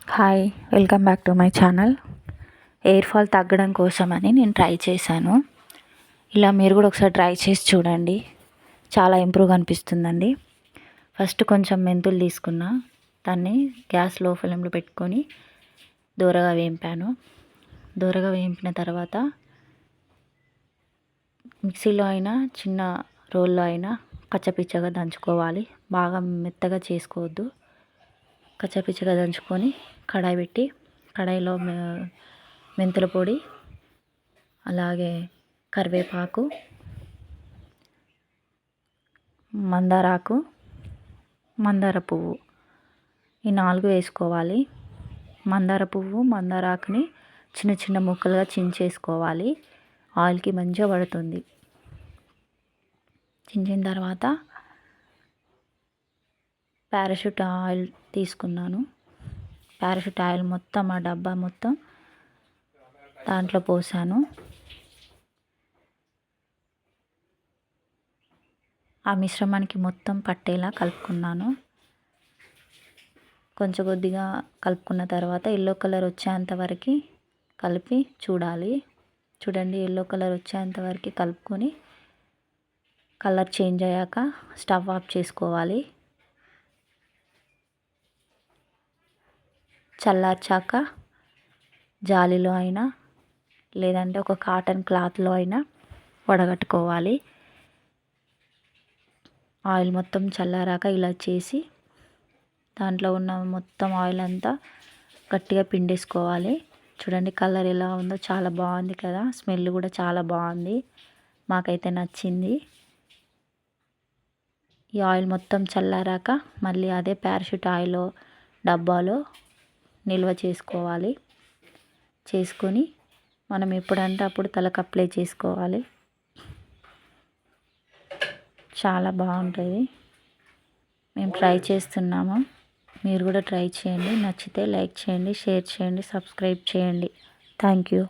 Hi, welcome back to my channel. Hair fall తగ్గడం కోసమని నేను ట్రై చేశాను. ఇలా మీరు కూడా ఒకసారి ట్రై చేసి చూడండి. చాలా ఇంప్రూవ్గా అనిపిస్తుందండి. ఫస్ట్ కొంచెం మెంతులు తీసుకున్నా, దాన్ని గ్యాస్ లో ఫ్లేమ్లో పెట్టుకొని దూరగా వేంపాను. దూరగా వేంపిన తర్వాత మిక్సీలో అయినా చిన్న రోల్లో అయినా కచ్చపిచ్చగా దంచుకోవాలి. బాగా మెత్తగా చేసుకోవద్దు. కచ్చపిచ్చగా దంచుకొని కడాయి పెట్టి, కడాయిలో మెంతుల పొడి, అలాగే కరివేపాకు, మందారాకు, మందార పువ్వు, ఈ 4 వేసుకోవాలి. మందార పువ్వు, మందారాకుని చిన్న చిన్న ముక్కలుగా చించేసుకోవాలి. ఆయిల్కి మంచిగా పడుతుంది. చించిన తర్వాత పారాషూట్ ఆయిల్ తీసుకున్నాను. పారాషూట్ ఆయిల్ మొత్తం ఆ డబ్బా మొత్తం దాంట్లో పోసాను. ఆ మిశ్రమానికి మొత్తం పట్టేలా కలుపుకున్నాను. కొంచెం కొద్దిగా కలుపుకున్న తర్వాత ఎల్లో కలర్ వచ్చేంత వరకు కలిపి చూడాలి. చూడండి, ఎల్లో కలర్ వచ్చేంత వరకు కలుపుకొని కలర్ చేంజ్ అయ్యాక స్టవ్ ఆఫ్ చేసుకోవాలి. చల్లార్చాక జాలీలో అయినా లేదంటే ఒక కాటన్ క్లాత్లో అయినా వడగట్టుకోవాలి. ఆయిల్ మొత్తం చల్లారాక ఇలా చేసి దాంట్లో ఉన్న మొత్తం ఆయిల్ అంతా గట్టిగా పిండేసుకోవాలి. చూడండి, కలర్ ఎలా ఉందో, చాలా బాగుంది కదా. స్మెల్ కూడా చాలా బాగుంది, మాకైతే నచ్చింది. ఈ ఆయిల్ మొత్తం చల్లారాక మళ్ళీ అదే పారాషూట్ ఆయిల్ డబ్బాలో నిల్వ చేసుకోవాలి. చేసుకొని మనం ఎప్పుడంటే అప్పుడు తలకు అప్లై చేసుకోవాలి. చాలా బాగుంటుంది. మేము ట్రై చేస్తున్నాము, మీరు కూడా ట్రై చేయండి. నచ్చితే లైక్ చేయండి, షేర్ చేయండి, సబ్స్క్రైబ్ చేయండి. Thank you.